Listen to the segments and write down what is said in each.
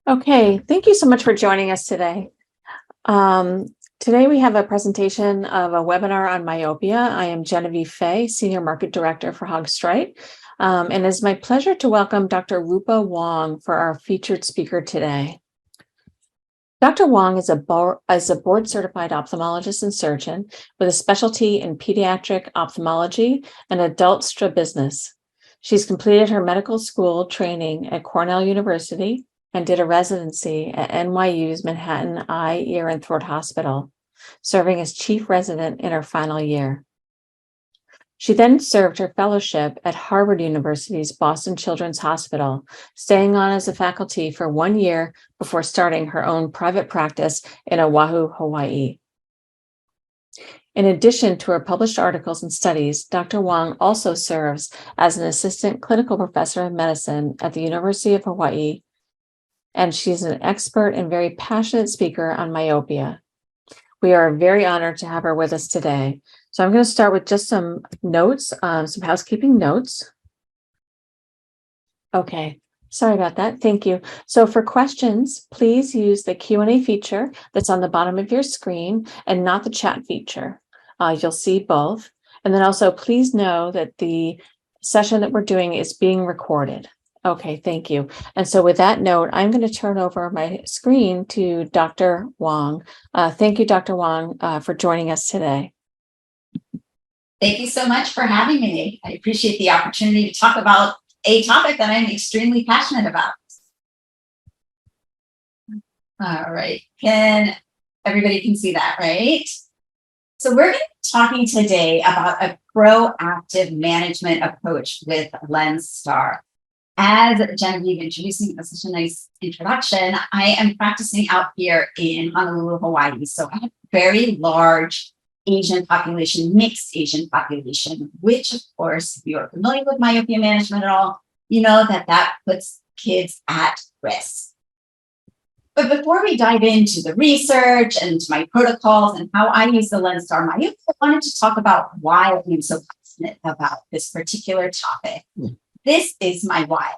Okay, thank you so much for joining us today. Today we have a presentation of a webinar on myopia. I am Genevieve Fay, Senior Market Director for Haag-Streit, and it's my pleasure to welcome Dr. Rupa Wong for our featured speaker today. Dr. Wong is a board-certified ophthalmologist and surgeon with a specialty in pediatric ophthalmology and adult strabismus. She's completed her medical school training at Cornell University and did a residency at NYU's Manhattan Eye, Ear, and Throat Hospital, serving as chief resident in her final year. She then served her fellowship at Harvard University's Boston Children's Hospital, staying on as a faculty for 1 year before starting her own private practice in Oahu, Hawaii. In addition to her published articles and studies, Dr. Wong also serves as an assistant clinical professor of medicine at the University of Hawaii, and she's an expert and very passionate speaker on myopia. We are very honored to have her with us today. So I'm going to start with just some notes, some housekeeping notes. Okay, sorry about that. Thank you. So for questions, please use the Q&A feature that's on the bottom of your screen and not the chat feature. You'll see both. And then also please know that the session that we're doing is being recorded. Okay, thank you. And so with that note, I'm going to turn over my screen to Dr. Wong. Thank you, Dr. Wong, for joining us today. Thank you so much for having me. I appreciate the opportunity to talk about a topic that I'm extremely passionate about. All right, everybody can see that, right? So we're going to be talking today about a proactive management approach with Lenstar. As Genevieve introduced me, that's such a nice introduction. I am practicing out here in Honolulu, Hawaii. So I have a very large Asian population, mixed Asian population, which of course, if you're familiar with myopia management at all, you know that puts kids at risk. But before we dive into the research and my protocols and how I use the Lenstar Myopia, I wanted to talk about why I'm so passionate about this particular topic. This is my why.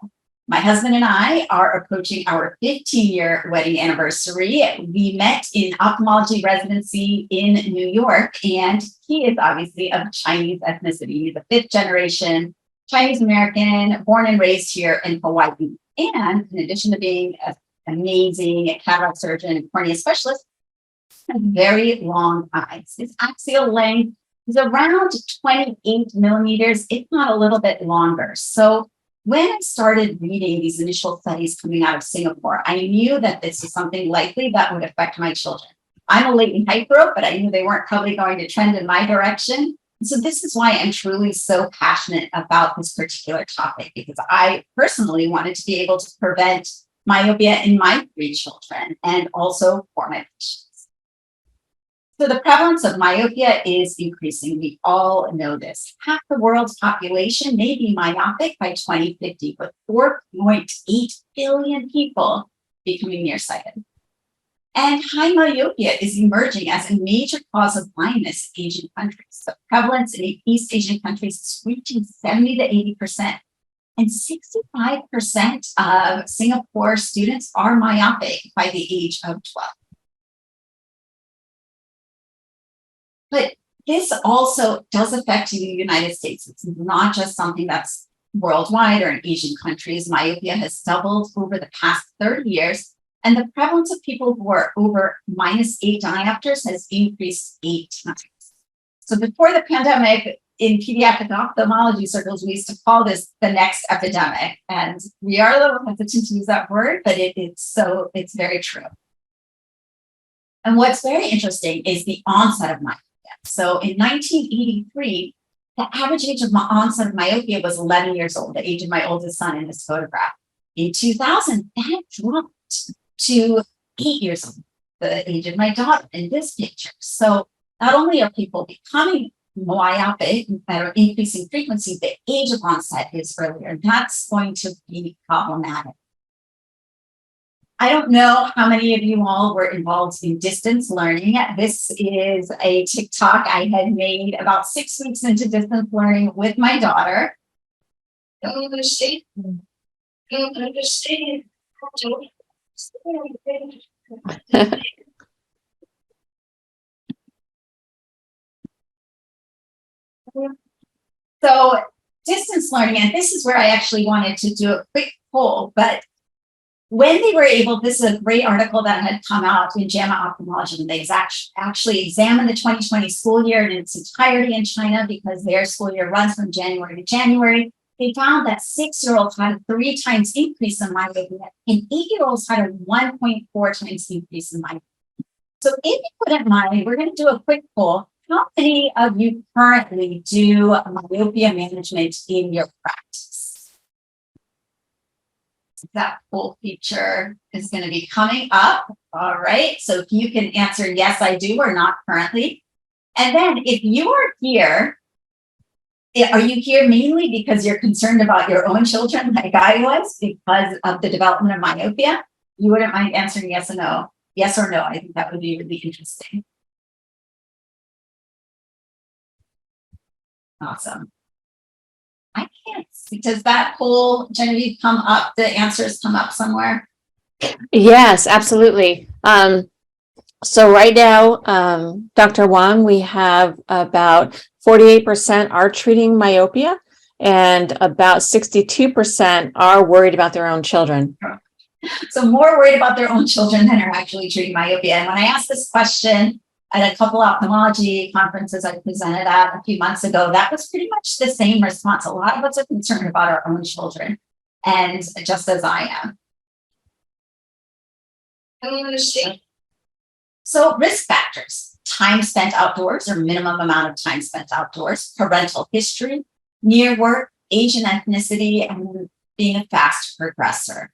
My husband and I are approaching our 15-year wedding anniversary. We met in ophthalmology residency in New York, and he is obviously of Chinese ethnicity. He's a fifth generation Chinese American, born and raised here in Hawaii. And in addition to being an amazing cataract surgeon and cornea specialist, he has very long eyes. His axial length is around 28 millimeters, if not a little bit longer. So when I started reading these initial studies coming out of Singapore, I knew that this was something likely that would affect my children. I'm a latent height group, but I knew they weren't probably going to trend in my direction. So this is why I'm truly so passionate about this particular topic, because I personally wanted to be able to prevent myopia in my 3 children and also for my patients. So the prevalence of myopia is increasing. We all know this. Half the world's population may be myopic by 2050, with 4.8 billion people becoming nearsighted. And high myopia is emerging as a major cause of blindness in Asian countries. The prevalence in East Asian countries is reaching 70 to 80%. And 65% of Singapore students are myopic by the age of 12. But this also does affect the United States. It's not just something that's worldwide or in Asian countries. Myopia has doubled over the past 30 years, and the prevalence of people who are over -8 diopters has increased 8 times. So before the pandemic, in pediatric ophthalmology circles, we used to call this the next epidemic. And we are a little hesitant to use that word, but it's very true. And what's very interesting is the onset of myopia. So in 1983, the average age of onset of myopia was 11 years old, the age of my oldest son in this photograph. In 2000, that dropped to 8 years old, the age of my daughter in this picture. So not only are people becoming myopic at an increasing frequency, the age of onset is earlier, and that's going to be problematic. I don't know how many of you all were involved in distance learning. This is a TikTok I had made about 6 weeks into distance learning with my daughter. Don't understand. So distance learning, and this is where I actually wanted to do a quick poll, but when they were able, this is a great article that had come out in JAMA Ophthalmology, and they actually examined the 2020 school year in its entirety in China because their school year runs from January to January. They found that 6-year-olds had a 3 times increase in myopia, and 8-year-olds had a 1.4 times increase in myopia. So if you wouldn't mind, we're going to do a quick poll. How many of you currently do myopia management in your practice? That poll feature is going to be coming up. All right. So if you can answer yes, I do, or not currently. And then if you are here, are you here mainly because you're concerned about your own children, like I was, because of the development of myopia? You wouldn't mind answering yes or no? Yes or no? I think that would be really interesting. Awesome. I can't see. Does that poll, Genevieve, come up? The answers come up somewhere? Yes, absolutely. So right now, Dr. Wong, we have about 48% are treating myopia, and about 62% are worried about their own children. So more worried about their own children than are actually treating myopia. And when I asked this question at a couple ophthalmology conferences I presented at a few months ago, that was pretty much the same response. A lot of us are concerned about our own children, and just as I am. So risk factors: time spent outdoors or minimum amount of time spent outdoors, parental history, near work, age and ethnicity, and being a fast progressor.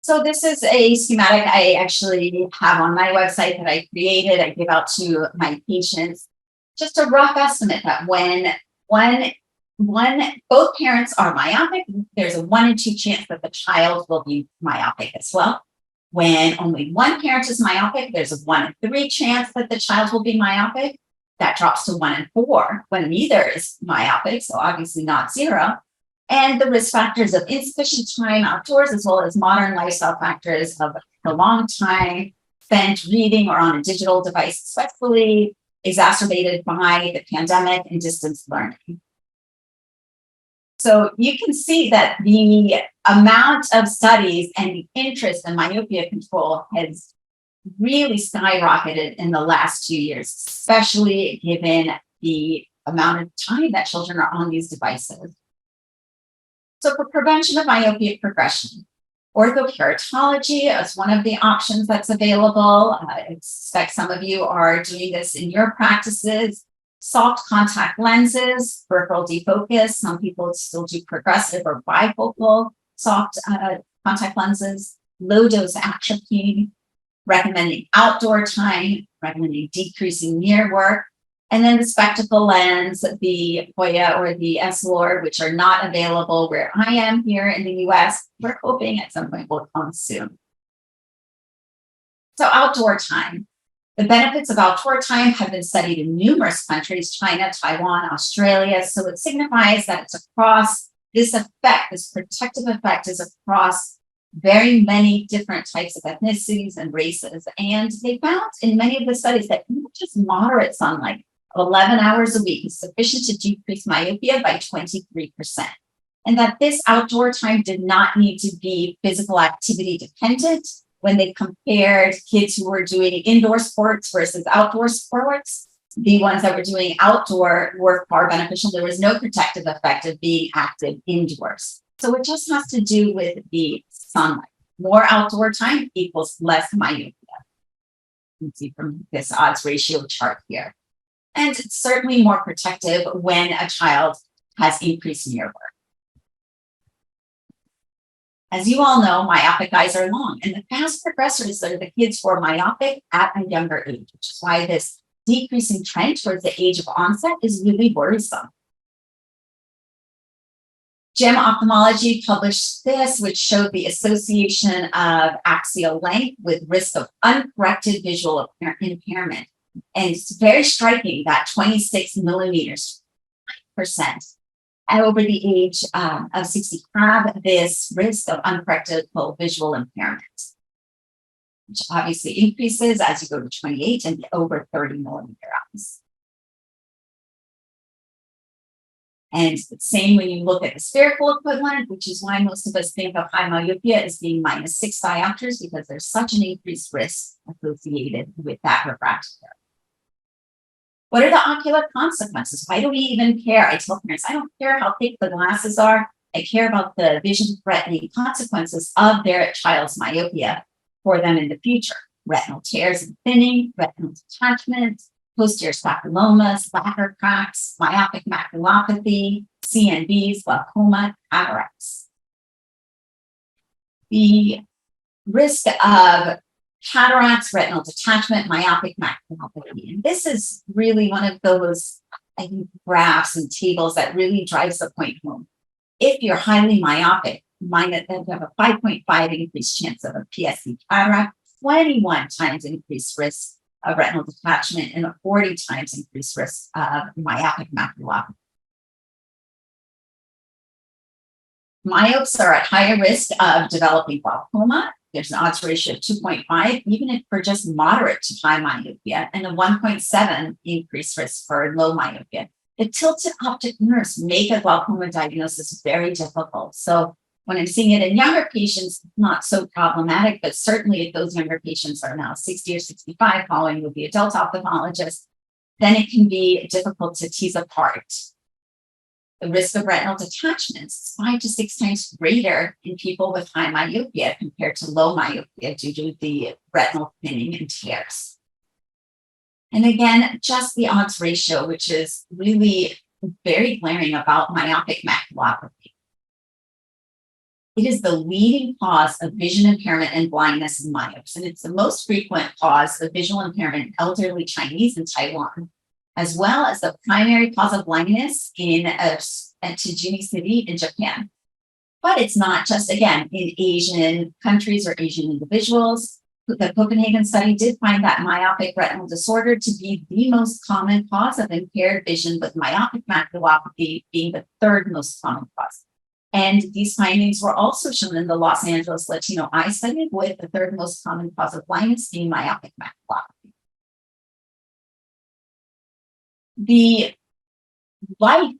So this is a schematic I actually have on my website that I created. I give out to my patients. Just a rough estimate that when both parents are myopic, there's a 1 in 2 chance that the child will be myopic as well. When only one parent is myopic, there's a 1 in 3 chance that the child will be myopic. That drops to 1 in 4 when neither is myopic, so obviously not 0. And the risk factors of insufficient time outdoors, as well as modern lifestyle factors of prolonged time spent reading or on a digital device, especially exacerbated by the pandemic and distance learning. So you can see that the amount of studies and the interest in myopia control has really skyrocketed in the last 2 years, especially given the amount of time that children are on these devices. So for prevention of myopia progression, orthokeratology is one of the options that's available. I expect some of you are doing this in your practices. Soft contact lenses, peripheral defocus. Some people still do progressive or bifocal soft contact lenses. Low dose atropine, recommending outdoor time, recommending decreasing near work. And then the spectacle lens, the Hoya or the S-Lord, which are not available where I am here in the US. We're hoping at some point will come soon. So outdoor time. The benefits of outdoor time have been studied in numerous countries: China, Taiwan, Australia. So it signifies that it's across this effect, this protective effect is across very many different types of ethnicities and races. And they found in many of the studies that even just moderate sunlight of 11 hours a week is sufficient to decrease myopia by 23%. And that this outdoor time did not need to be physical activity dependent. When they compared kids who were doing indoor sports versus outdoor sports, the ones that were doing outdoor were far beneficial. There was no protective effect of being active indoors. So it just has to do with the sunlight. More outdoor time equals less myopia. You can see from this odds ratio chart here. And it's certainly more protective when a child has increased near work. As you all know, myopic eyes are long, and the fast progressors are the kids who are myopic at a younger age, which is why this decreasing trend towards the age of onset is really worrisome. JAMA Ophthalmology published this, which showed the association of axial length with risk of uncorrected visual impairment. And it's very striking that 26 millimeters, 5%, over the age of 60 have this risk of uncorrectable visual impairment, which obviously increases as you go to 28 and over 30 millimeter eyes. And same when you look at the spherical equivalent, which is why most of us think of high myopia as being -6 diopters, because there's such an increased risk associated with that refractive error. What are the ocular consequences? Why do we even care? I tell parents, I don't care how thick the glasses are. I care about the vision-threatening consequences of their child's myopia for them in the future. Retinal tears and thinning, retinal detachment, posterior staphylomas, lacquer cracks, myopic maculopathy, CNVs, glaucoma, cataracts. The risk of cataracts, retinal detachment, myopic maculopathy. And this is really one of those, I think, graphs and tables that really drives the point home. If you're highly myopic, you have a 5.5 increased chance of a PSC cataract, 21 times increased risk of retinal detachment, and a 40 times increased risk of myopic maculopathy. Myopes are at higher risk of developing glaucoma. There's an odds ratio of 2.5, even if for just moderate to high myopia, and a 1.7 increased risk for low myopia. The tilted optic nerves make a glaucoma diagnosis very difficult. So when I'm seeing it in younger patients, not so problematic, but certainly if those younger patients are now 60 or 65 following with the adult ophthalmologist, then it can be difficult to tease apart. The risk of retinal detachments is 5 to 6 times greater in people with high myopia compared to low myopia due to the retinal thinning and tears. And again, just the odds ratio, which is really very glaring about myopic maculopathy. It is the leading cause of vision impairment and blindness in myopes, and it's the most frequent cause of visual impairment in elderly Chinese in Taiwan, as well as the primary cause of blindness in Tajimi City in Japan. But it's not just, again, in Asian countries or Asian individuals. The Copenhagen study did find that myopic retinal disorder to be the most common cause of impaired vision, with myopic maculopathy being the third most common cause. And these findings were also shown in the Los Angeles Latino Eye Study, with the third most common cause of blindness being myopic maculopathy. The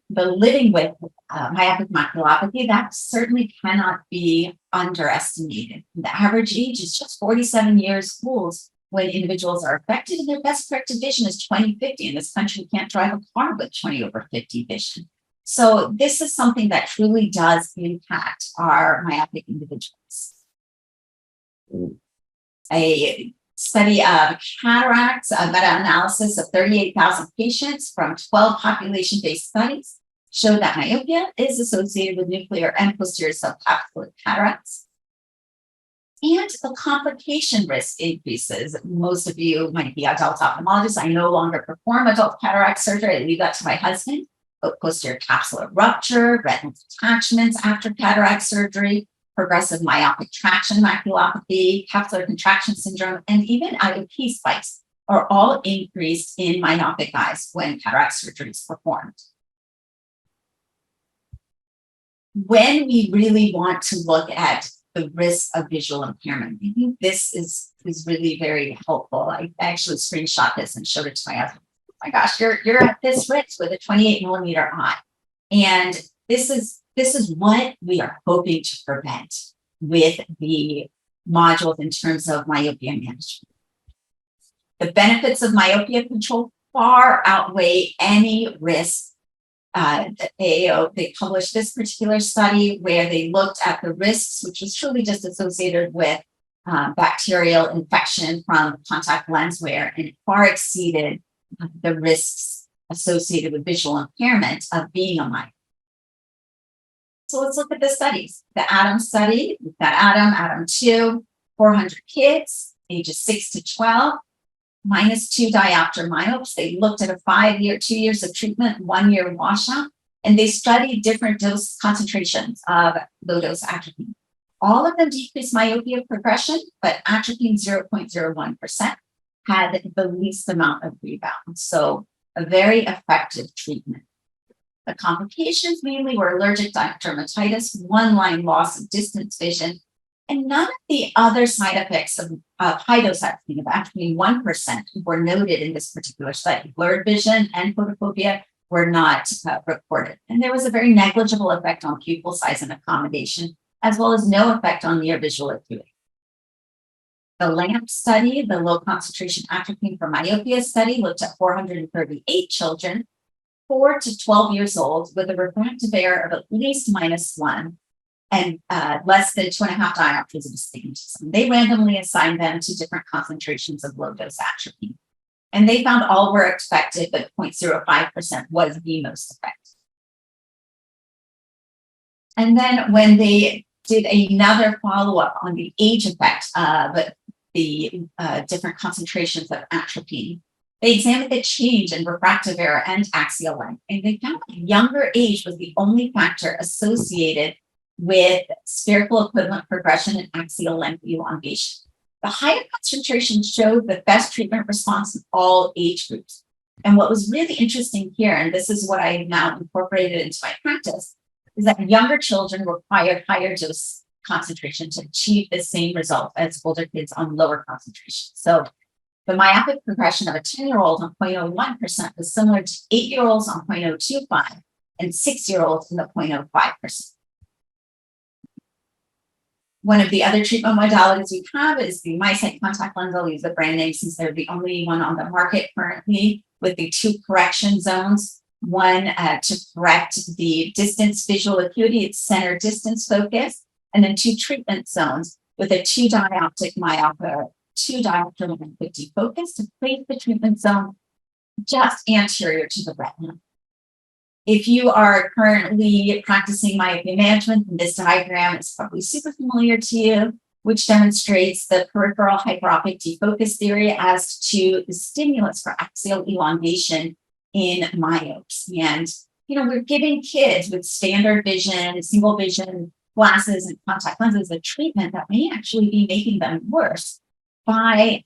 living with myopic maculopathy, that certainly cannot be underestimated. The average age is just 47 years old when individuals are affected, and their best corrected vision is 20/50. In this country, you can't drive a car with 20/50 vision. So this is something that truly does impact our myopic individuals. A study of cataracts, a meta-analysis of 38,000 patients from 12 population-based studies showed that myopia is associated with nuclear and posterior subcapsular cataracts. And the complication risk increases. Most of you might be adult ophthalmologists. I no longer perform adult cataract surgery. I leave that to my husband. But posterior capsular rupture, retinal detachments after cataract surgery, progressive myopic traction maculopathy, capsular contraction syndrome, and even IOP spikes are all increased in myopic eyes when cataract surgery is performed. When we really want to look at the risk of visual impairment, I think this is really very helpful. I actually screenshot this and showed it to my husband. Oh my gosh, you're at this risk with a 28 millimeter eye. And this is what we are hoping to prevent with the modules in terms of myopia management. The benefits of myopia control far outweigh any risk. They published this particular study where they looked at the risks, which was truly just associated with bacterial infection from contact lens wear, and it far exceeded the risks associated with visual impairment of being a myope. So let's look at the studies. The ADAM study, we've got ADAM 2, 400 kids, ages 6 to 12, -2 diopter myopes. They looked at a 2 years of treatment, 1 year washout, and they studied different dose concentrations of low-dose atropine. All of them decreased myopia progression, but atropine 0.01% had the least amount of rebound. So a very effective treatment. The complications mainly were allergic dermatitis, one-line loss of distance vision, and none of the other side effects of high dose atropine, of actually 1%, were noted in this particular study. Blurred vision and photophobia were not reported. And there was a very negligible effect on pupil size and accommodation, as well as no effect on near visual acuity. The LAMP study, the low concentration atropine for myopia study, looked at 438 children, 4 to 12 years old, with a refractive error of at least -1 and less than 2.5 diopters of astigmatism. They randomly assigned them to different concentrations of low dose atropine. And they found all were expected, but 0.05% was the most effective. And then when they did another follow-up on the age effect of the different concentrations of atropine, they examined the change in refractive error and axial length, and they found that younger age was the only factor associated with spherical equivalent progression and axial length elongation. The higher concentration showed the best treatment response in all age groups. And what was really interesting here, and this is what I have now incorporated into my practice, is that younger children required higher dose concentration to achieve the same result as older kids on lower concentration. So the myopic progression of a 10-year-old on 0.01% was similar to 8-year-olds on 0.025 and 6-year-olds in the 0.05%. One of the other treatment modalities we have is the MiSight contact lens. I'll use the brand name since they're the only one on the market currently, with the 2 correction zones. One to correct the distance visual acuity, its center distance focus, and then 2 treatment zones with a 2 diopter 150 focus to place the treatment zone just anterior to the retina. If you are currently practicing myopia management, this diagram is probably super familiar to you, which demonstrates the peripheral hyperopic defocus theory as to the stimulus for axial elongation in myopes. And, we're giving kids with standard vision, single vision glasses and contact lenses a treatment that may actually be making them worse by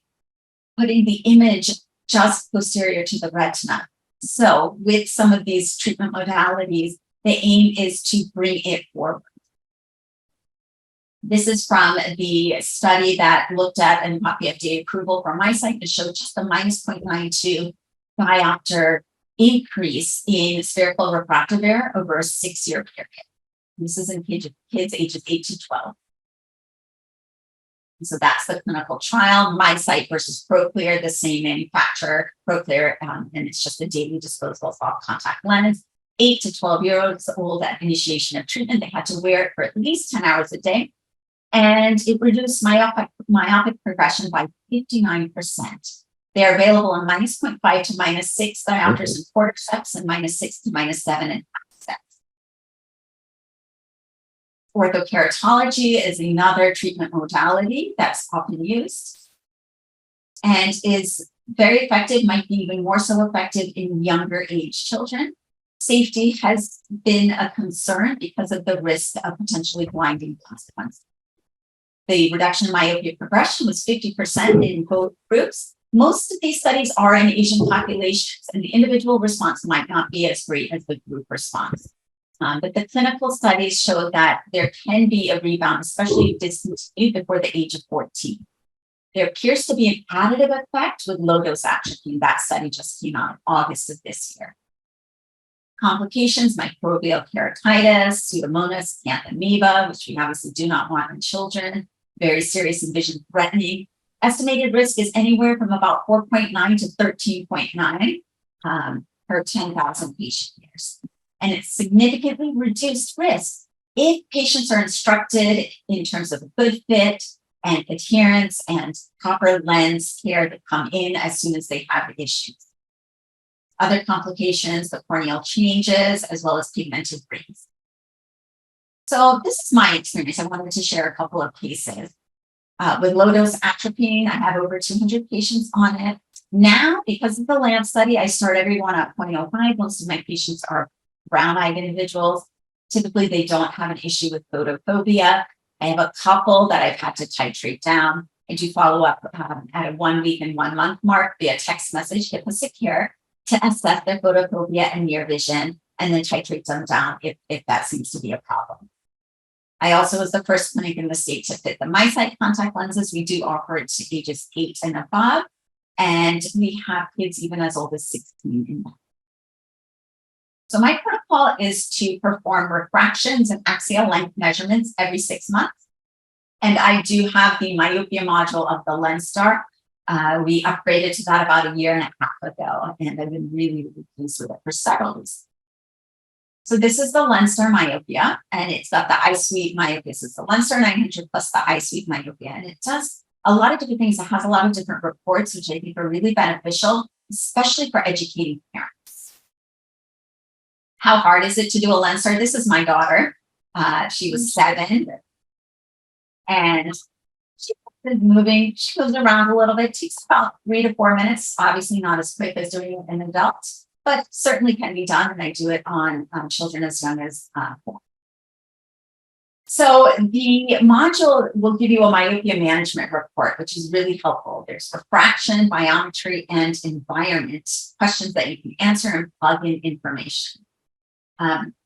putting the image just posterior to the retina. So with some of these treatment modalities, the aim is to bring it forward. This is from the study that looked at and got the FDA approval for MiSight to show just the -0.92 diopter increase in spherical refractive error over a 6-year period. This is in kids ages 8 to 12. So that's the clinical trial. MiSight versus Proclear, the same manufacturer, Proclear, and it's just a daily disposable soft contact lens. 8 to 12-year-olds old at initiation of treatment, they had to wear it for at least 10 hours a day. And it reduced myopic progression by 59%. They're available in -0.5 to -6 diopters in quarter steps and -6 to -7 in half steps. Orthokeratology is another treatment modality that's often used and is very effective, might be even more so effective in younger age children. Safety has been a concern because of the risk of potentially blinding consequences. The reduction in myopia progression was 50% in both groups. Most of these studies are in Asian populations, and the individual response might not be as great as the group response. But the clinical studies show that there can be a rebound, especially if discontinued before the age of 14. There appears to be an additive effect with low-dose atropine. That study just came out in August of this year. Complications, microbial keratitis, pseudomonas, amoeba, which we obviously do not want in children, very serious and vision threatening. Estimated risk is anywhere from about 4.9 to 13.9 per 10,000 patient years. And it's significantly reduced risk if patients are instructed in terms of a good fit and adherence and proper lens care to come in as soon as they have issues. Other complications, the corneal changes, as well as pigmented rings. So this is my experience. I wanted to share a couple of cases. With low-dose atropine, I have over 200 patients on it. Now, because of the LAMP study, I start everyone at 0.05. Most of my patients are brown-eyed individuals. Typically, they don't have an issue with photophobia. I have a couple that I've had to titrate down. I do follow up at a 1 week and 1 month mark via text message, HIPAA secure, to assess their photophobia and near vision. and then titrate them down if that seems to be a problem. I also was the first clinic in the state to fit the MiSight contact lenses. We do offer it to ages 8 and above, and we have kids even as old as 16 in that. So my protocol is to perform refractions and axial length measurements every 6 months. And I do have the myopia module of the Lenstar. We upgraded to that about a year and a half ago, and I've been really, really pleased with it for several reasons. So this is the Lenstar Myopia, and it's got the iSuite Myopia. So it's the Lenstar 900 plus the iSuite Myopia, and it does a lot of different things. It has a lot of different reports, which I think are really beneficial, especially for educating parents. How hard is it to do a Lenstar? This is my daughter. She was 7, and she is moving. She moves around a little bit. It takes about 3 to 4 minutes. Obviously, not as quick as doing it in an adult, but certainly can be done. And I do it on children as young as 4. So the module will give you a myopia management report, which is really helpful. There's refraction, biometry, and environment questions that you can answer and plug in information.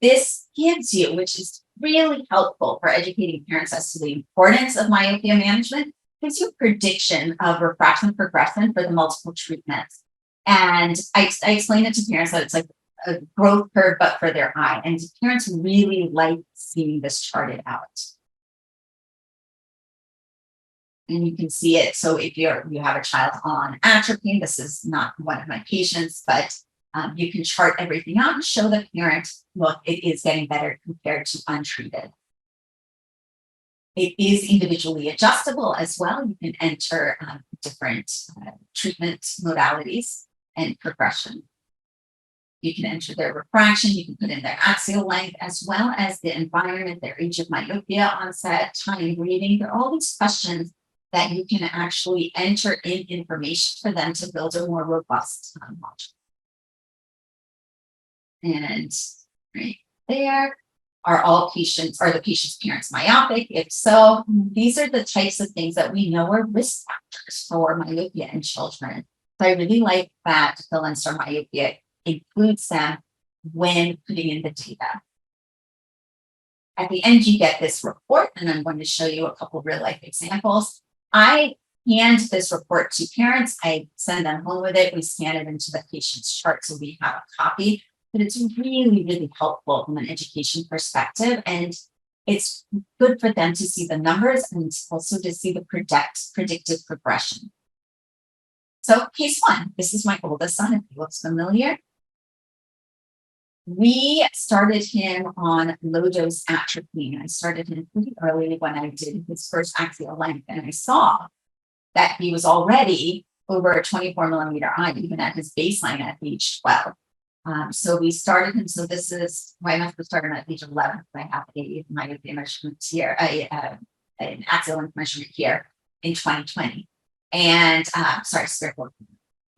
This gives you, which is really helpful for educating parents as to the importance of myopia management, gives you a prediction of refraction progression for the multiple treatments. And I explain it to parents that it's like a growth curve, but for their eye. And parents really like seeing this charted out. And you can see it. So if you have a child on atropine, this is not one of my patients, but you can chart everything out and show the parent, look, it is getting better compared to untreated. It is individually adjustable as well. You can enter different treatment modalities and progression. You can enter their refraction, you can put in their axial length, as well as the environment, their age of myopia, onset, time, reading. There are all these questions that you can actually enter in information for them to build a more robust module. And right there, are the patient's parents myopic? If so, these are the types of things that we know are risk factors for myopia in children. So I really like that the Lenstar Myopia includes them when putting in the data. At the end, you get this report, and I'm going to show you a couple of real life examples. I hand this report to parents. I send them home with it. We scan it into the patient's chart so we have a copy. But it's really, really helpful from an education perspective. And it's good for them to see the numbers and also to see the predictive progression. So case 1, this is my oldest son, if he looks familiar. We started him on low-dose atropine. I started him pretty early when I did his first axial length, and I saw that he was already over a 24 millimeter eye, even at his baseline at age 12. So we started him. So this is my method started at age 11. I have a myopia measurement here, an axial length measurement here in 2020. And spherical.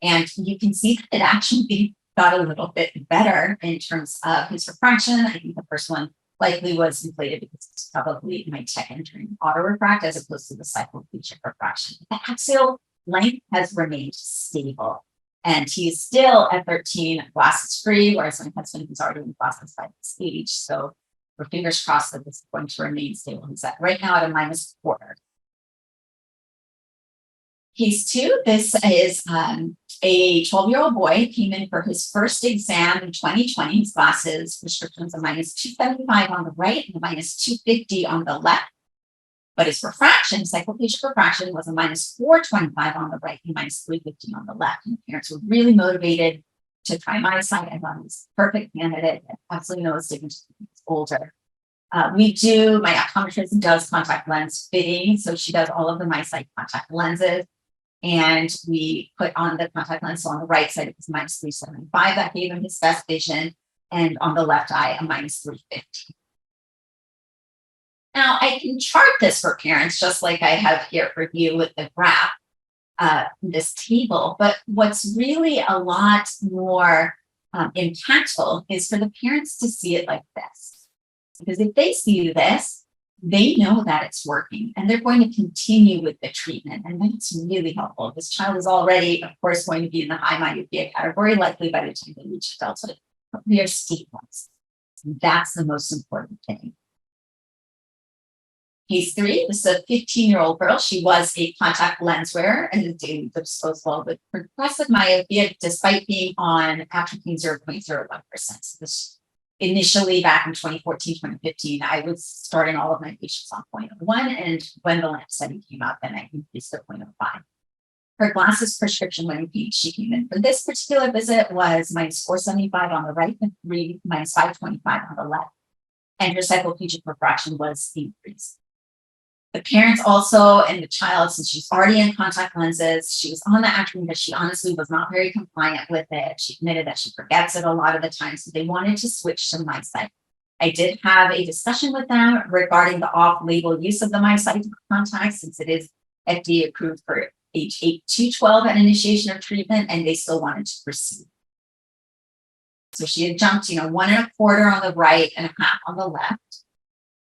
And you can see that it actually got a little bit better in terms of his refraction. I think the first one likely was inflated because it's probably my tech entering auto refract as opposed to the cycloplegic refraction. The axial length has remained stable. And he's still at 13 glasses free, whereas my husband is already in glasses by this age. So we're fingers crossed that this is going to remain stable. He's right now at a -4. Case 2, this is a 12-year-old boy, came in for his first exam in 2020. His glasses prescriptions a -275 on the right and a -250 on the left. But his refraction, cycloplegic refraction, was a -425 on the right and -350 on the left. And the parents were really motivated to try MiSight. I thought he was a perfect candidate. Absolutely no difference. He's older. My optometrist does contact lens fitting. So she does all of the MiSight contact lenses. And we put on the contact lens. So on the right side, it was -375. That gave him his best vision. And on the left eye, a -350. Now, I can chart this for parents, just like I have here for you with the graph, this table. But what's really a lot more impactful is for the parents to see it like this. Because if they see this, they know that it's working and they're going to continue with the treatment. And that's really helpful. This child is already, of course, going to be in the high myopia category, likely by the time they reach adulthood. we are stabilized. That's the most important thing. Case 3, this is a 15-year-old girl. She was a contact lens wearer and is daily disposable with progressive myopia despite being on atropine 0.01%. So this initially back in 2014, 2015, I was starting all of my patients on 0.01, and when the lens study came out, then I increased to 0.05. Her glasses prescription when she came in for this particular visit was -475 on the right and -525 on the left. And her cycloplegic refraction was increased. The parents also, and the child, since she's already in contact lenses, she was on the atropine, but she honestly was not very compliant with it. She admitted that she forgets it a lot of the time, so they wanted to switch to MiSight. I did have a discussion with them regarding the off-label use of the MiSight contacts, since it is FDA approved for age 8 to 12 at initiation of treatment, and they still wanted to proceed. So she had jumped, 1.25 on the right and 1/2 on the left.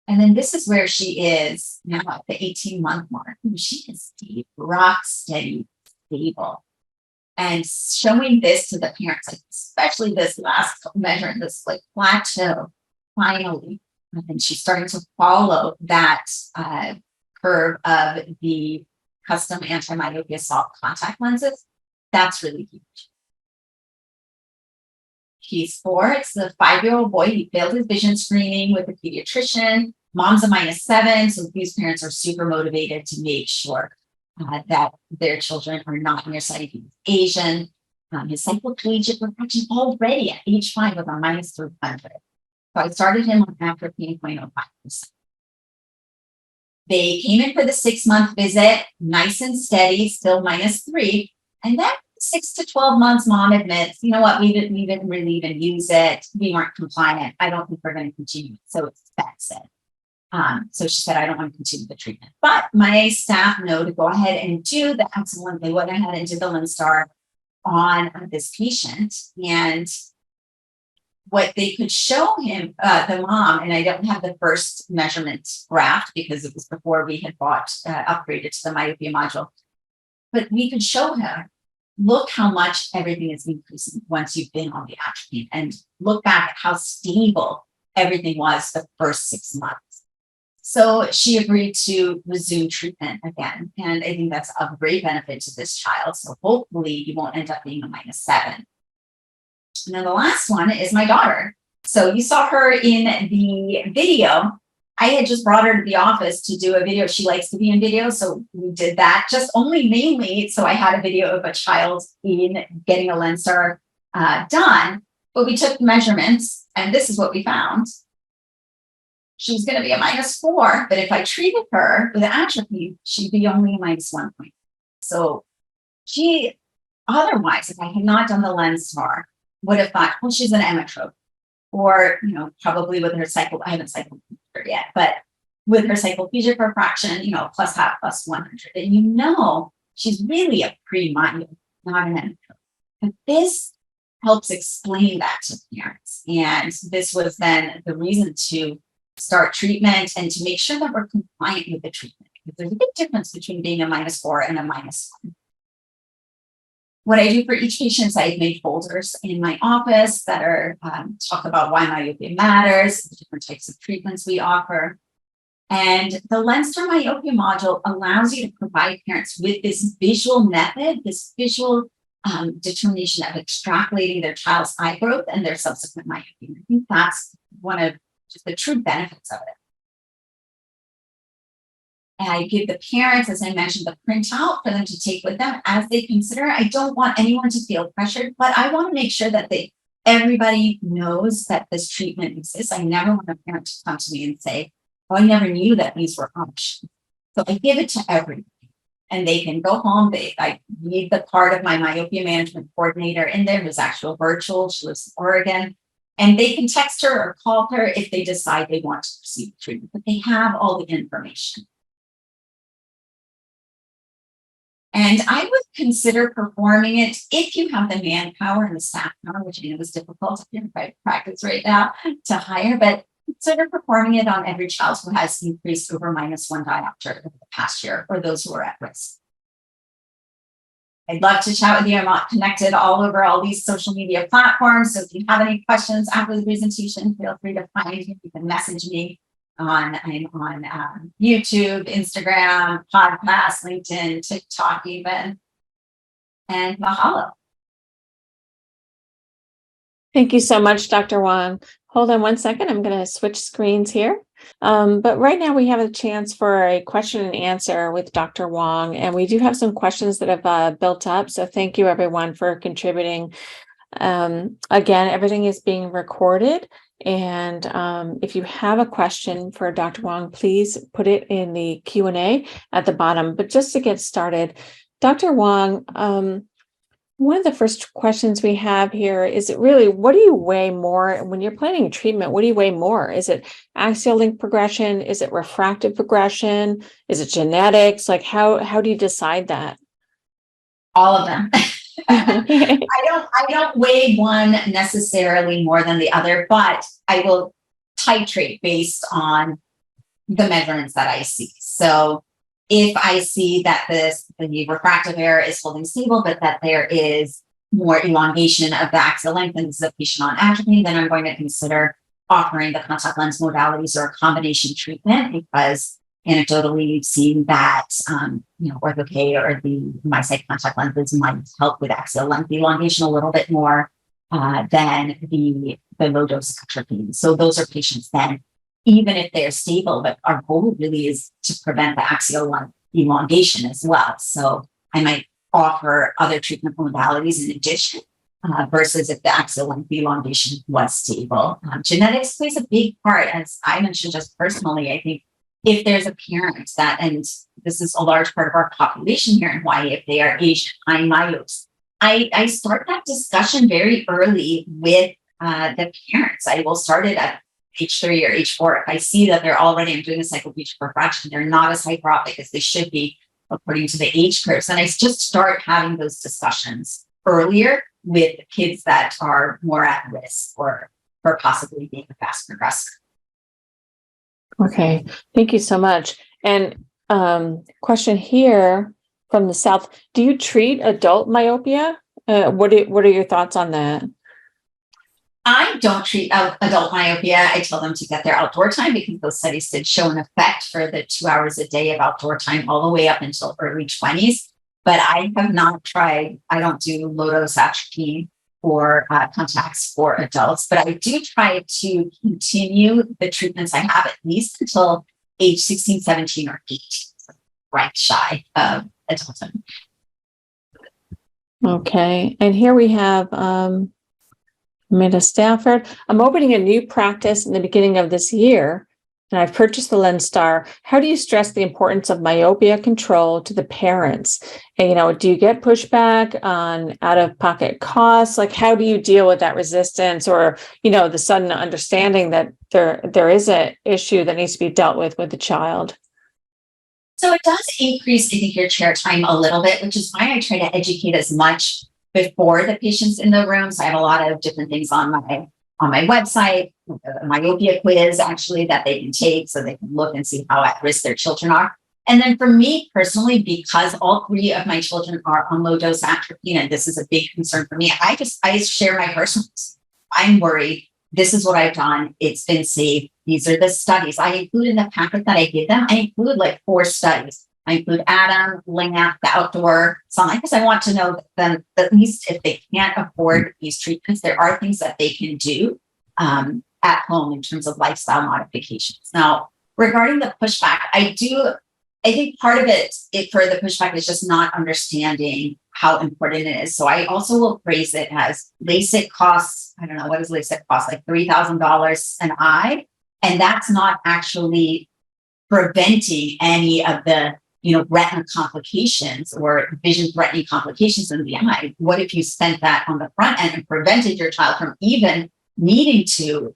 And then this is where she is now at the 18-month mark. She is deep, rock steady, stable. And showing this to the parents, especially this last measure, this plateau, finally. And she's starting to follow that curve of the custom anti-myopia soft contact lenses. That's really huge. Case 4, it's the 5-year-old boy. He failed his vision screening with a pediatrician. Mom's a -7, so these parents are super motivated to make sure that their children are not nearsighted. He's Asian. His cycloplegic refraction already at age 5 was a -300. So I started him on atropine 0.05%. They came in for the 6-month visit, nice and steady, still -3. And then 6 to 12 months, mom admits, you know what, we didn't really even use it. We weren't compliant. I don't think we're going to continue. So it's expensive. So she said, I don't want to continue the treatment. But my staff know to go ahead and do the excellent. They went ahead and did the Lenstar on this patient. And what they could show him, the mom, and I don't have the first measurement graph because it was before we had upgraded to the myopia module. But we could show her, look how much everything is increasing once you've been on the atropine, and look back at how stable everything was the first 6 months. So she agreed to resume treatment again. And I think that's of great benefit to this child. So hopefully you won't end up being a -7. And then the last one is my daughter. So you saw her in the video. I had just brought her to the office to do a video. She likes to be in video. So we did that just only mainly. So I had a video of a child in getting a Lenstar done, but we took measurements and this is what we found. She was going to be a -4, but if I treated her with atropine, she'd be only a -1 point. So she, otherwise, if I had not done the Lenstar, would have thought, well, she's an emmetrope. Or, probably with her I haven't cycled her yet, but with her cycloplegic refraction, +0.5, +100. And she's really a pre-myope, not an emmetrope. And this helps explain that to parents. And this was then the reason to start treatment and to make sure that we're compliant with the treatment. Because there's a big difference between being a -4 and a -1. What I do for each patient is I've made folders in my office that are talk about why myopia matters, the different types of treatments we offer. And the Lenstar Myopia module allows you to provide parents with this visual method, this visual determination of extrapolating their child's eye growth and their subsequent myopia. I think that's one of just the true benefits of it. And I give the parents, as I mentioned, the printout for them to take with them as they consider. I don't want anyone to feel pressured, but I want to make sure that everybody knows that this treatment exists. I never want a parent to come to me and say, oh, I never knew that these were options. So I give it to everybody. And they can go home. I need the part of my myopia management coordinator in there who's actual virtual. She lives in Oregon. And they can text her or call her if they decide they want to proceed with treatment, but they have all the information. And I would consider performing it if you have the manpower and the staff power, which I know is difficult in private practice right now to hire, but consider performing it on every child who has increased over -1 diopter over the past year, or those who are at risk. I'd love to chat with you. I'm not connected all over all these social media platforms. So if you have any questions after the presentation, feel free to find me. You can message me I'm on YouTube, Instagram, podcast, LinkedIn, TikTok even, and mahalo. Thank you so much, Dr. Wong. Hold on one second. I'm going to switch screens here. But right now we have a chance for a question and answer with Dr. Wong, and we do have some questions that have built up. So thank you everyone for contributing. Again, everything is being recorded. And if you have a question for Dr. Wong, please put it in the Q&A at the bottom. But just to get started, Dr. Wong, one of the first questions we have here is really, what do you weigh more when you're planning treatment? What do you weigh more? Is it axial link progression? Is it refractive progression? Is it genetics? Like how do you decide that? All of them. I don't weigh one necessarily more than the other, but I will titrate based on the measurements that I see. So if I see that the refractive error is holding stable, but that there is more elongation of the axial length and this is a patient on atropine, then I'm going to consider offering the contact lens modalities or a combination treatment, because anecdotally we've seen that Ortho-K or the MiSight contact lenses might help with axial length elongation a little bit more than the low dose atropine. So those are patients then, even if they're stable, but our goal really is to prevent the axial length elongation as well. So I might offer other treatment modalities in addition, versus if the axial length elongation was stable. Genetics plays a big part, as I mentioned just personally. I think if there's a parent that, and this is a large part of our population here in Hawaii, if they are Asian high myopes, I start that discussion very early with the parents. I will start it at age 3 or age 4. If I see that they're already, I'm doing a cycloplegic refraction, they're not as hyperopic as they should be according to the age curves. And I just start having those discussions earlier with kids that are more at risk for possibly being a fast progressor. Okay, thank you so much. And question here from the South: do you treat adult myopia? What are your thoughts on that? I don't treat adult myopia. I tell them to get their outdoor time, because those studies did show an effect for the 2 hours a day of outdoor time all the way up until early 20s. But I have not tried. I don't do low dose atropine or contacts for adults, but I do try to continue the treatments I have at least until age 16, 17, or 18, right shy of adulthood. Okay, and here we have Amanda Stafford. I'm opening a new practice in the beginning of this year, and I've purchased the Lenstar. How do you stress the importance of myopia control to the parents? And, do you get pushback on out-of-pocket costs? Like, how do you deal with that resistance, or, the sudden understanding that there is an issue that needs to be dealt with the child? So it does increase, I think, your chair time a little bit, which is why I try to educate as much before the patient's in the room. So I have a lot of different things on my website, a myopia quiz actually that they can take so they can look and see how at risk their children are. And then for me personally, because all 3 of my children are on low dose atropine, and this is a big concern for me, I share my personal. I'm worried. This is what I've done. It's been safe. These are the studies I include in the packet that I give them. I include like 4 studies. I include ADAM, LAMP, the outdoor sunlight, because I want to know that at least if they can't afford these treatments, there are things that they can do at home in terms of lifestyle modifications. Now, regarding the pushback, I think part of it for the pushback is just not understanding how important it is. So I also will phrase it as LASIK costs. I don't know, what does LASIK cost? Like $3,000 an eye. And that's not actually preventing any of the retina complications or vision threatening complications in the eye. What if you spent that on the front end and prevented your child from even needing to,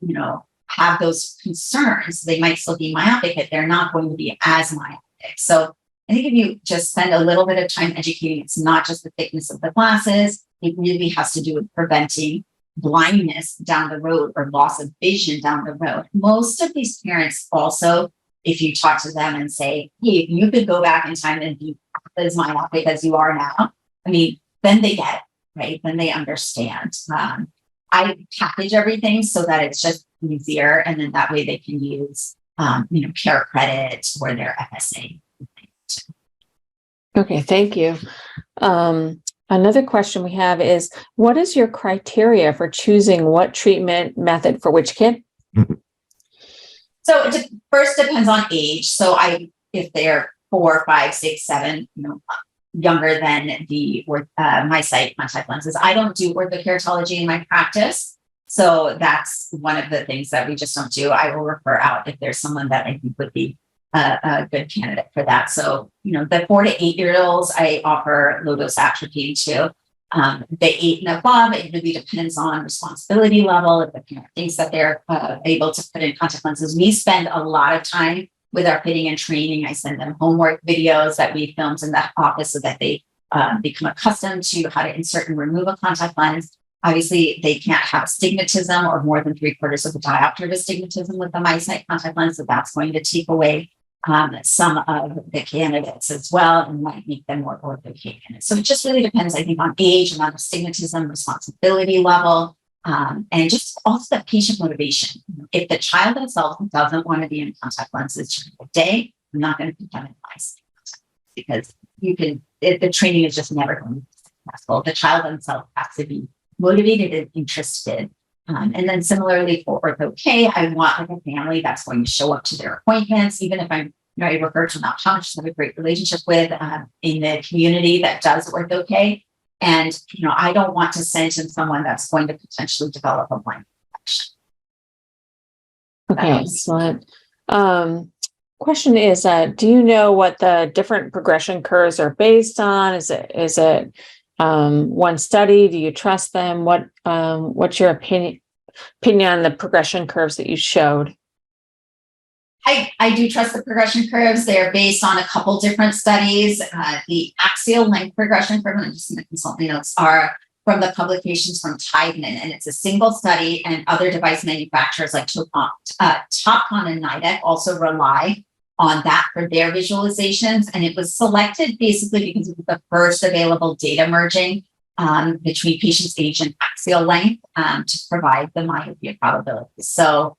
have those concerns? They might still be myopic, but they're not going to be as myopic. So I think if you just spend a little bit of time educating, it's not just the thickness of the glasses. It really has to do with preventing blindness down the road or loss of vision down the road. Most of these parents also, if you talk to them and say, hey, if you could go back in time and be as myopic as you are now, then they get it, right? Then they understand. I package everything so that it's just easier, and then that way they can use, care credits or their FSA. Okay, thank you. Another question we have is, what is your criteria for choosing what treatment method for which kid? So it first depends on age. So if they're 4, 5, 6, 7, younger than the my site contact lenses, I don't do orthokeratology in my practice. So that's one of the things that we just don't do. I will refer out if there's someone that I think would be a good candidate for that. So, the 4 to 8-year-olds, I offer low dose atropine to. The 8 and above, it really depends on responsibility level. If the parent thinks that they're able to put in contact lenses, we spend a lot of time with our fitting and training. I send them homework videos that we filmed in the office so that they become accustomed to how to insert and remove a contact lens. Obviously, they can't have astigmatism or more than 3/4 of a diopter of astigmatism with the MiSight contact lens, so that's going to take away some of the candidates as well and might make them more ortho candidates. So it just really depends, I think, on age, amount of astigmatism, responsibility level, and just also the patient motivation. If the child themselves doesn't want to be in contact lenses during the day, I'm not going to put them in MiSight because the training is just never going to be successful. The child themselves has to be motivated and interested. And then similarly for Ortho K, I want like a family that's going to show up to their appointments, even if I refer to an optometrist I have a great relationship with in the community that does Ortho K. And, I don't want to send in someone that's going to potentially develop a blind infection. Okay, excellent. Question is, do you know what the different progression curves are based on? Is it one study? Do you trust them? What's your opinion on the progression curves that you showed? I do trust the progression curves. They're based on a couple different studies. The axial length progression curve, and just in the consulting notes, are from the publications from Tideman, and it's a single study, and other device manufacturers like Topcon and Nidec also rely on that for their visualizations. And it was selected basically because it was the first available data merging between patient's age and axial length to provide the myopia probability. So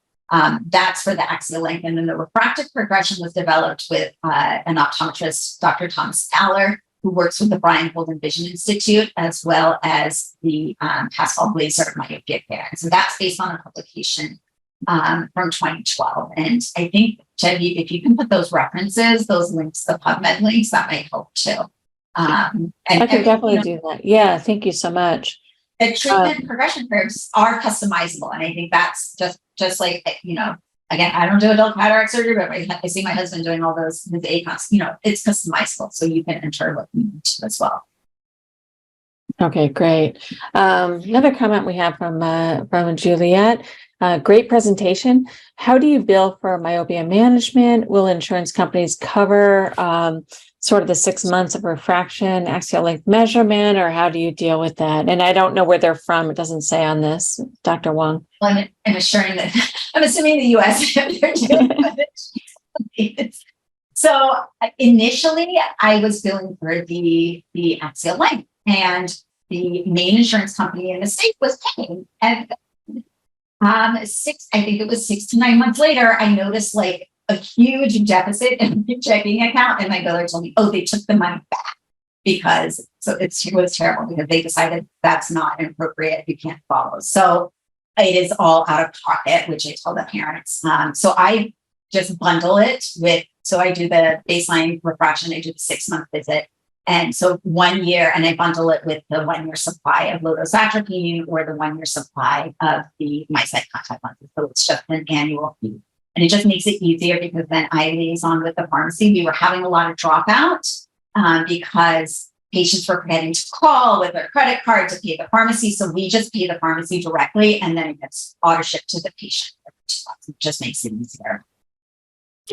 that's for the axial length. And then the refractive progression was developed with an optometrist, Dr. Thomas Fowler, who works with the Brian Holden Vision Institute, as well as the Pascal Glaser Myopia Care. And so that's based on a publication from 2012. And I think, Genevieve, if you can put those references, those links, the PubMed links, that might help too. And I can definitely do that. Yeah, thank you so much. The treatment progression curves are customizable. And I think that's just like, again, I don't do adult cataract surgery, but I see my husband doing all those with ACOS, it's customizable. So you can enter what you need to as well. Okay, great. Another comment we have from Juliet. Great presentation. How do you bill for myopia management? Will insurance companies cover sort of the 6 months of refraction, axial length measurement, or how do you deal with that? And I don't know where they're from. It doesn't say on this, Dr. Wong. Well, I'm assuming the U.S. they're dealing with it. So initially, I was billing for the axial length, and the main insurance company in the state was paying. And I think it was 6 to 9 months later, I noticed like a huge deficit in the checking account, and my biller told me, "Oh, they took the money back because it was terrible because they decided that's not appropriate. You can't follow." So it is all out of pocket, which I tell the parents. So I just bundle it with. So I do the baseline refraction. I do the 6-month visit. And so 1 year, and I bundle it with the 1 year supply of low-dose atropine or the 1 year supply of the MiSight contact lenses. So it's just an annual fee. And it just makes it easier because then I liaison with the pharmacy. We were having a lot of dropout because patients were forgetting to call with their credit card to pay the pharmacy. So we just pay the pharmacy directly, and then it gets auto shipped to the patient. It just makes it easier.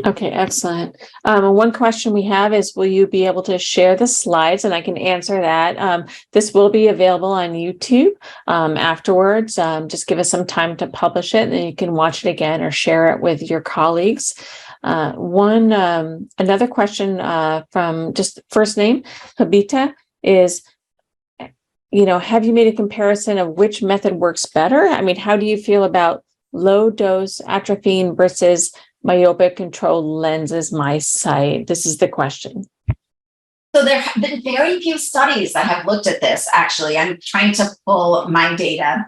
Okay, excellent. One question we have is, will you be able to share the slides? And I can answer that. This will be available on YouTube afterwards. Just give us some time to publish it, and then you can watch it again or share it with your colleagues. Another question from just first name, Habita, is have you made a comparison of which method works better? I mean, how do you feel about low dose atropine versus myopic control lenses, my sight? This is the question. So there have been very few studies that have looked at this, actually. I'm trying to pull my data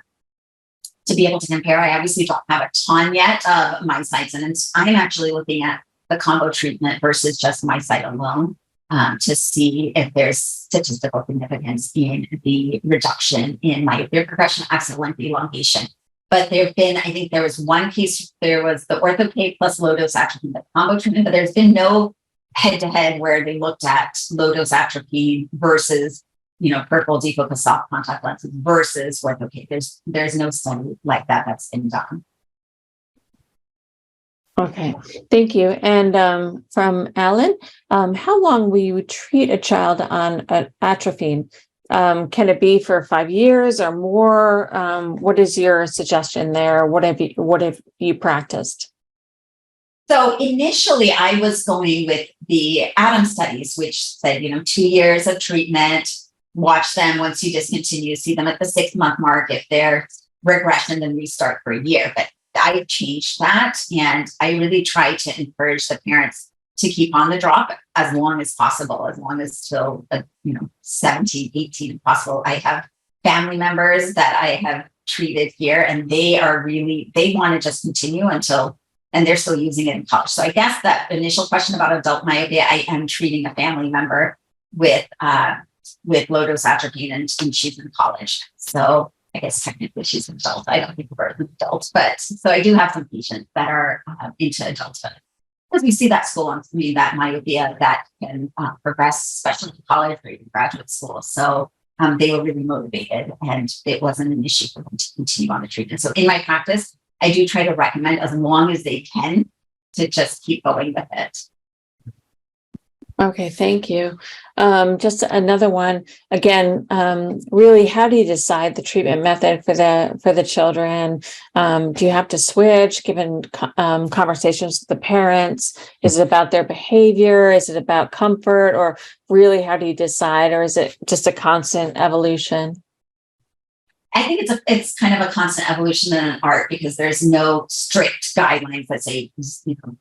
to be able to compare. I obviously don't have a ton yet of my sights, and I'm actually looking at the combo treatment versus just my sight alone to see if there's statistical significance in the reduction in myopia progression, axis length elongation. But there have been, I think there was one piece, there was the ortho-K plus low-dose atropine, the combo treatment, but there's been no head-to-head where they looked at low-dose atropine versus, peripheral defocus soft contact lenses versus ortho-K. There's no study like that that's been done. Okay, thank you. And from Alan, how long will you treat a child on atropine? Can it be for 5 years or more? What is your suggestion there? What have you practiced? So initially I was going with the Adam studies, which said, 2 years of treatment, watch them once you discontinue, see them at the 6-month mark. If they're regression, then restart for a year. But I changed that, and I really try to encourage the parents to keep on the drop as long as possible, as long as till 17, 18 if possible. I have family members that I have treated here, and they want to just continue until, and they're still using it in college. So I guess that initial question about adult myopia, I am treating a family member with low-dose atropine, and she's in college. So I guess technically she's an adult. I don't think of her as an adult, but so I do have some patients that are into adulthood. Because we see that that myopia that can progress, especially in college or even graduate school. So they were really motivated, and it wasn't an issue for them to continue on the treatment. So in my practice, I do try to recommend, as long as they can, to just keep going with it. Okay, thank you. Just another one. Again, really, how do you decide the treatment method for the children? Do you have to switch given conversations with the parents? Is it about their behavior? Is it about comfort? Or really, how do you decide? Or is it just a constant evolution? I think it's kind of a constant evolution in an art, because there's no strict guidelines that say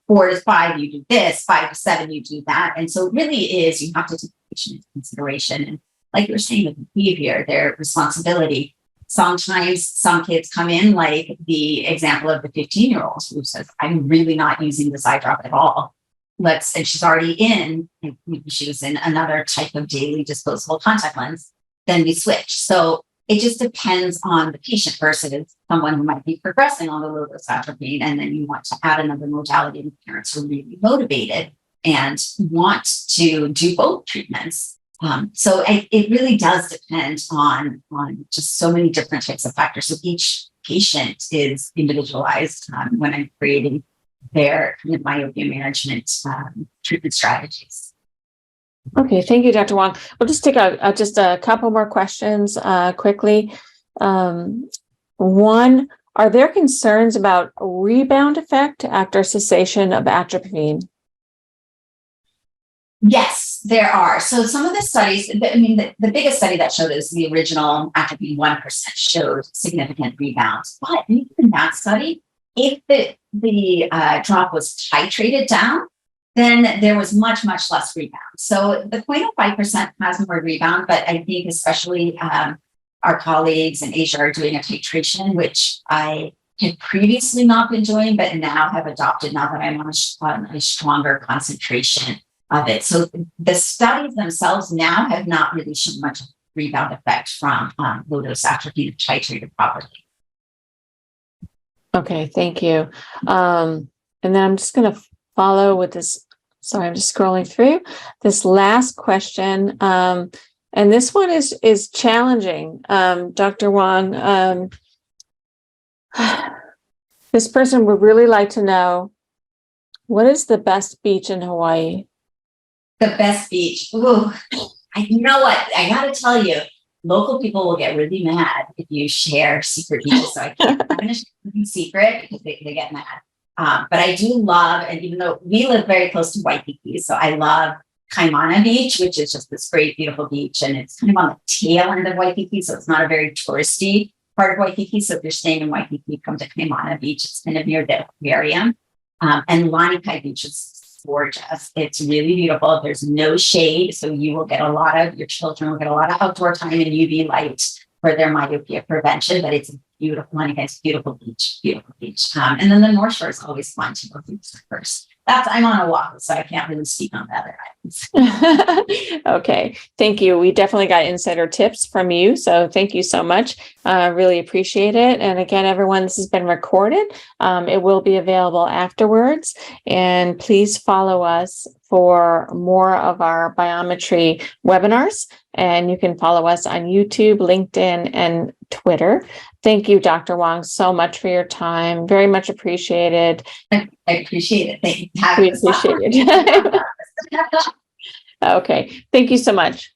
4 to 5 you do this, 5 to 7 you do that, and so it really is, you have to take patient into consideration, and like you were saying, the behavior, their responsibility. Sometimes some kids come in, like the example of the 15-year-old who says, "I'm really not using this eye drop at all." And she's already in, she was in another type of daily disposable contact lens. Then we switch. So it just depends on the patient versus someone who might be progressing on the low-dose atropine, and then you want to add another modality, and parents are really motivated and want to do both treatments. So it really does depend on just so many different types of factors. So each patient is individualized when I'm creating their myopia management treatment strategies. Okay, thank you, Dr. Wong. We'll just take just a couple more questions quickly. One, are there concerns about rebound effect after cessation of atropine? Yes, there are. So some of the studies, the biggest study that showed is the original atropine 1% showed significant rebounds. But even in that study, if the drop was titrated down, then there was much, much less rebound. So the 0.05% has more rebound, but I think especially our colleagues in Asia are doing a titration, which I had previously not been doing, but now have adopted now that I'm on a stronger concentration of it. So the studies themselves now have not really shown much rebound effect from low-dose atropine titrated properly. Okay, thank you. And then I'm just going to follow with this. Sorry, I'm just scrolling through this last question. And this one is challenging. Dr. Wong, this person would really like to know, what is the best beach in Hawaii? The best beach. Ooh, you know what? I got to tell you, local people will get really mad if you share secret beaches. So I'm going to share something secret because they get mad. But I do love, and even though we live very close to Waikiki, so I love Kaimana Beach, which is just this great, beautiful beach. And it's kind of on the tail end of Waikiki. So it's not a very touristy part of Waikiki. So if you're staying in Waikiki, come to Kaimana Beach. It's kind of near the aquarium. And Lanikai Beach is gorgeous. It's really beautiful. There's no shade. So you will get your children will get a lot of outdoor time and UV light for their myopia prevention. But it's a beautiful, Lanikai is beautiful beach. And then the North Shore is always fun to go through first. I'm on a walk, so I can't really speak on the other items. Okay, thank you. We definitely got insider tips from you, so thank you so much. Really appreciate it. And again, everyone, this has been recorded. It will be available afterwards, and please follow us for more of our biometry webinars. And you can follow us on YouTube, LinkedIn, and Twitter. Thank you, Dr. Wong, so much for your time. Very much appreciated. I appreciate it. Thank you. We appreciate it. Okay. Thank you so much.